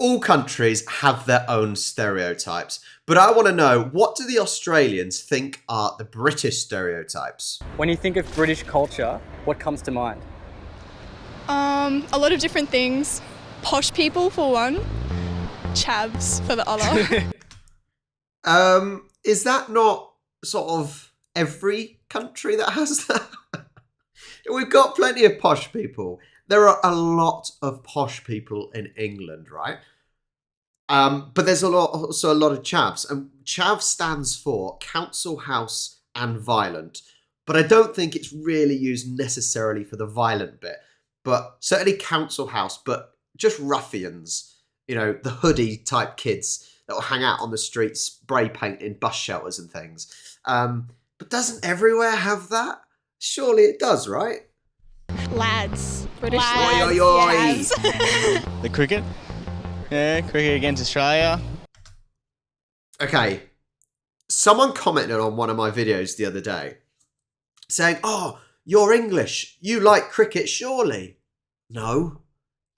All countries have their own stereotypes, but I want to know, what do the Australians think are the British stereotypes? When you think of British culture, what comes to mind? A lot of different things. Posh people for one, chavs for the other. Is that not sort of every country that has that? We've got plenty of posh people. There are a lot of posh people in England, right? But there's also a lot of chavs. And chav stands for council house and violent. But I don't think it's really used necessarily for the violent bit. But certainly council house, but just ruffians. You know, the hoodie type kids that will hang out on the streets, spray paint in bus shelters and things. But doesn't everywhere have that? Surely it does, right? Lads. British Lads. lads. Oi, oi, oi. Yes. The cricket? Yeah, cricket against Australia. Okay. Someone commented on one of my videos the other day saying, "Oh, you're English. You like cricket, surely?" No.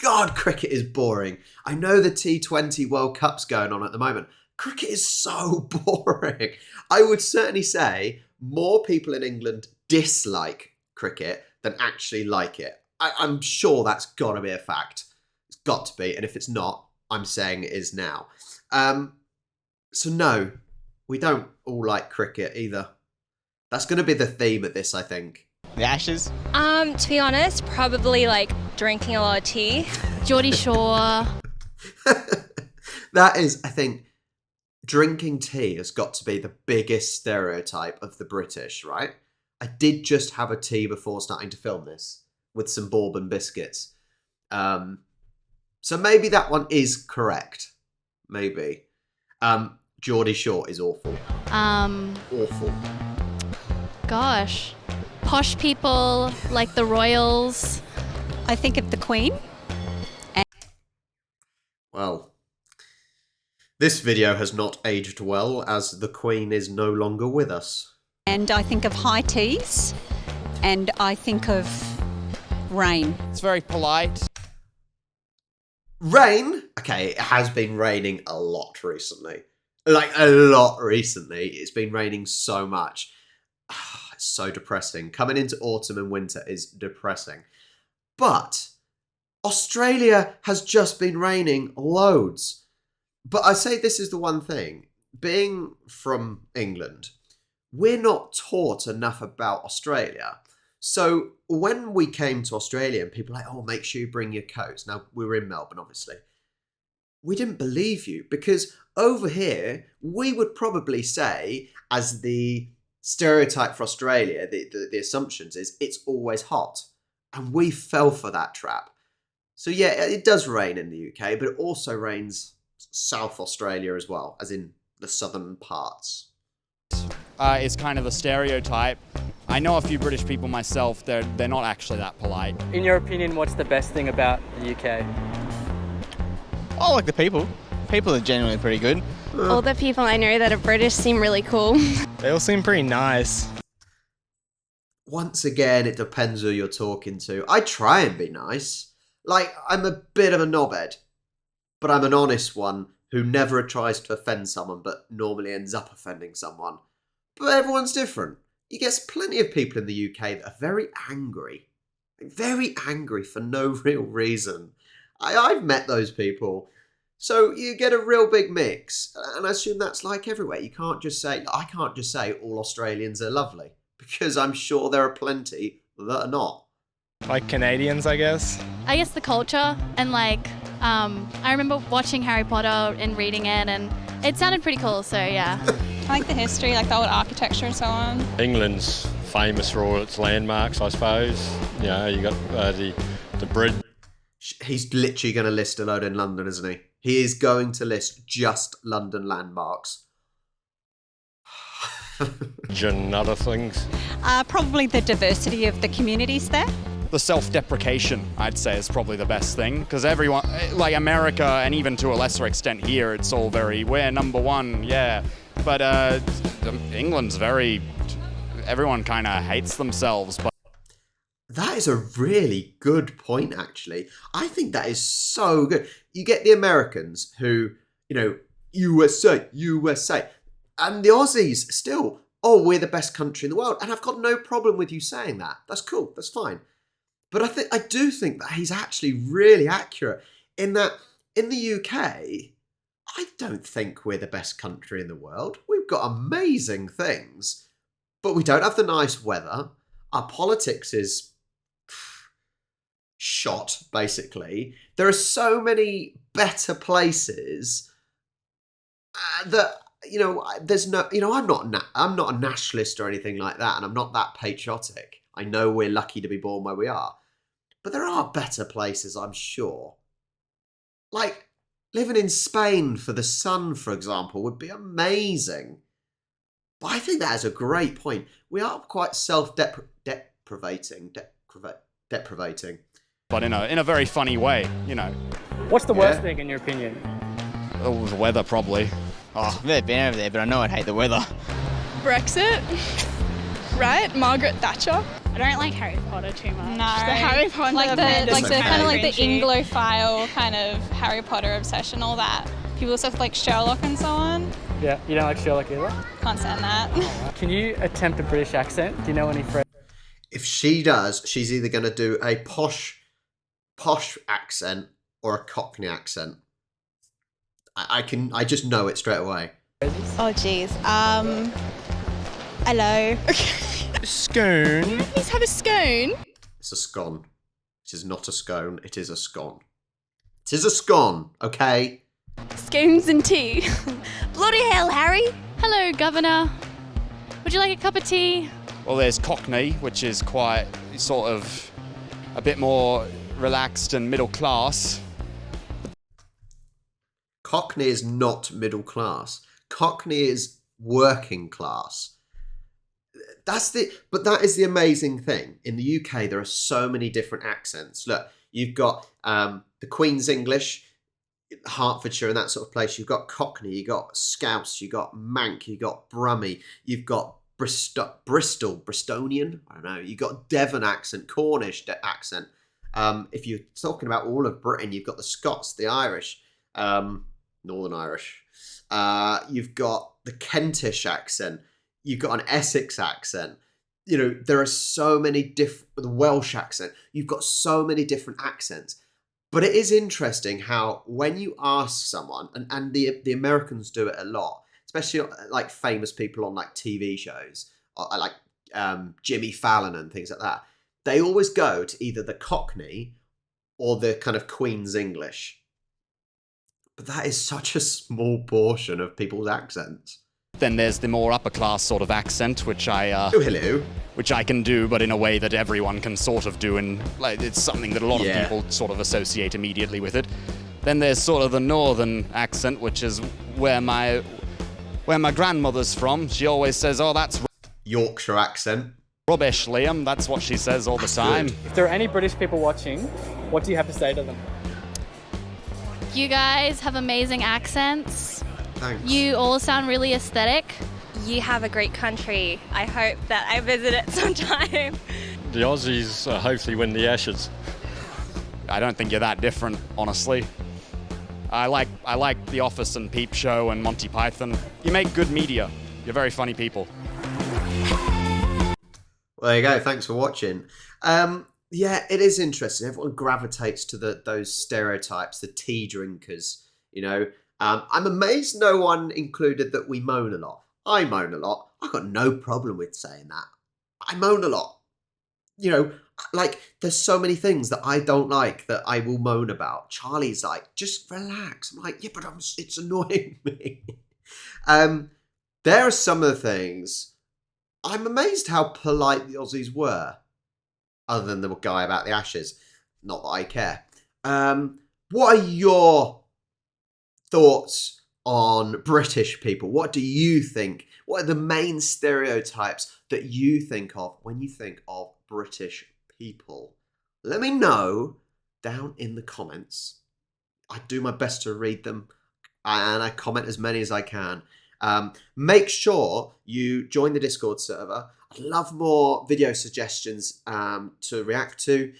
God, cricket is boring. I know the T20 World Cup's going on at the moment. Cricket is so boring. I would certainly say more people in England dislike cricket than actually like it. I'm sure that's got to be a fact. It's got to be. And if it's not, I'm saying it is now. So no, we don't all like cricket either. That's going to be the theme of this, I think. The Ashes? To be honest, probably like drinking a lot of tea. Geordie Shore. That is, I think, drinking tea has got to be the biggest stereotype of the British, right? I did just have a tea before starting to film this with some bourbon biscuits. So maybe that one is correct. Maybe. Geordie Shore is awful. Awful. Gosh. Posh people, like the royals. I think of the Queen. Well, this video has not aged well as the Queen is no longer with us. And I think of high teas. And I think of rain. It's very polite. Rain? Okay, it has been raining a lot recently. Like, a lot recently. It's been raining so much. It's so depressing. Coming into autumn and winter is depressing. But Australia has just been raining loads. But I say this is the one thing. Being from England, we're not taught enough about Australia. So when we came to Australia and people were like, "Oh, make sure you bring your coats." Now, we were in Melbourne, obviously. We didn't believe you because over here, we would probably say, as the stereotype for Australia, the assumptions is it's always hot. And we fell for that trap. So yeah, it does rain in the UK, but it also rains South Australia as well, as in the southern parts. It's kind of a stereotype. I know a few British people myself, they're not actually that polite. In your opinion, what's the best thing about the UK? I like the people. People are genuinely pretty good. All the people I know that are British seem really cool. They all seem pretty nice. Once again, it depends who you're talking to. I try and be nice. Like, I'm a bit of a knobhead. But I'm an honest one who never tries to offend someone but normally ends up offending someone. But everyone's different. You get plenty of people in the UK that are very angry. Very angry for no real reason. I've met those people. So you get a real big mix. And I assume that's like everywhere. I can't just say all Australians are lovely. Because I'm sure there are plenty that are not. Like Canadians, I guess. I guess the culture and like, I remember watching Harry Potter and reading it and it sounded pretty cool, so yeah. I like the history, like the old architecture and so on. England's famous for all its landmarks, I suppose. You know, you got the Brits. He's literally going to list a load in London, isn't he? He is going to list just London landmarks. And other things. Probably the diversity of the communities there. The self-deprecation, I'd say, is probably the best thing. Because everyone, like America, and even to a lesser extent here, it's all very, we're number one, yeah. But England's very, everyone kind of hates themselves. But That is a really good point, actually. I think that is so good. You get the Americans who, USA, USA. And the Aussies still, oh, we're the best country in the world. And I've got no problem with you saying that. That's cool. That's fine. But I do think that he's actually really accurate in that in the UK, I don't think we're the best country in the world. We've got amazing things, but we don't have the nice weather. Our politics is shot, basically. There are so many better places that, there's no, I'm not a nationalist or anything like that, and I'm not that patriotic. I know we're lucky to be born where we are. But there are better places, I'm sure. Like, living in Spain for the sun, for example, would be amazing. But I think that is a great point. We are quite self-deprivating. But in a very funny way, What's the worst thing in your opinion? Oh, the weather, probably. Oh, I've never been over there, but I know I'd hate the weather. Brexit, right? Margaret Thatcher. I don't like Harry Potter too much. No, the Harry Potter, Like the kind of like the cringy. Anglophile kind of Harry Potter obsession, all that. People stuff like Sherlock and so on. Yeah, you don't like Sherlock either? Can't stand that. Can you attempt a British accent? Do you know any phrases? If she does, she's either going to do a posh accent or a Cockney accent. I just know it straight away. Oh, jeez. Hello. Scone. Can you please have a scone? It's a scone. It is not a scone. It is a scone. It is a scone, okay? Scones and tea. Bloody hell, Harry. Hello, Governor. Would you like a cup of tea? Well, there's Cockney, which is quite sort of a bit more relaxed and middle class. Cockney is not middle class. Cockney is working class. But that is the amazing thing. In the UK, there are so many different accents. Look, you've got the Queen's English, Hertfordshire and that sort of place. You've got Cockney, you've got Scouse, you've got Manc, you've got Brummie, you've got Bristolian, I don't know. You've got Devon accent, Cornish accent. If you're talking about all of Britain, you've got the Scots, the Irish, Northern Irish. You've got the Kentish accent. You've got an Essex accent. There are so many different, the Welsh accent. You've got so many different accents. But it is interesting how when you ask someone, and the Americans do it a lot, especially like famous people on like TV shows, like Jimmy Fallon and things like that, they always go to either the Cockney or the kind of Queen's English. But that is such a small portion of people's accents. Then there's the more upper class sort of accent, which Oh, hello. which I can do, but in a way that everyone can sort of do, and like it's something that a lot of people sort of associate immediately with it. Then there's sort of the northern accent, which is where my grandmother's from. She always says, "Oh, that's Yorkshire accent. rubbish, Liam." That's what she says all the time. Good. If there are any British people watching, what do you have to say to them? You guys have amazing accents. Thanks. You all sound really aesthetic. You have a great country. I hope that I visit it sometime. The Aussies hopefully win the Ashes. I don't think you're that different, honestly. I like The Office and Peep Show and Monty Python. You make good media. You're very funny people. Well, there you go. Thanks for watching. Yeah, it is interesting. Everyone gravitates to those stereotypes, the tea drinkers, I'm amazed no one included that we moan a lot. I moan a lot. I've got no problem with saying that. I moan a lot. Like, there's so many things that I don't like that I will moan about. Charlie's like, just relax. I'm like, yeah, but it's annoying me. There are some of the things. I'm amazed how polite the Aussies were. Other than the guy about the Ashes. Not that I care. What are your thoughts on British people? What do you think? What are the main stereotypes that you think of when you think of British people? Let me know down in the comments. I do my best to read them and I comment as many as I can. Make sure you join the Discord server. I'd love more video suggestions to react to.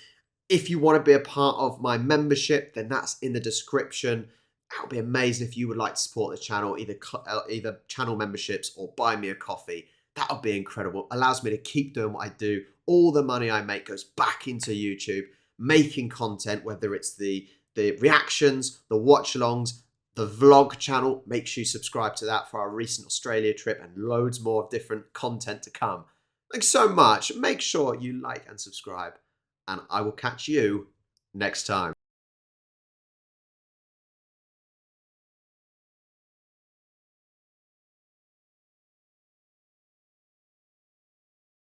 If you want to be a part of my membership, then that's in the description. That would be amazing if you would like to support the channel, either channel memberships or buy me a coffee. That would be incredible. Allows me to keep doing what I do. All the money I make goes back into YouTube, making content, whether it's the reactions, the watch-alongs, the vlog channel. Make sure you subscribe to that for our recent Australia trip and loads more of different content to come. Thanks so much. Make sure you like and subscribe, and I will catch you next time.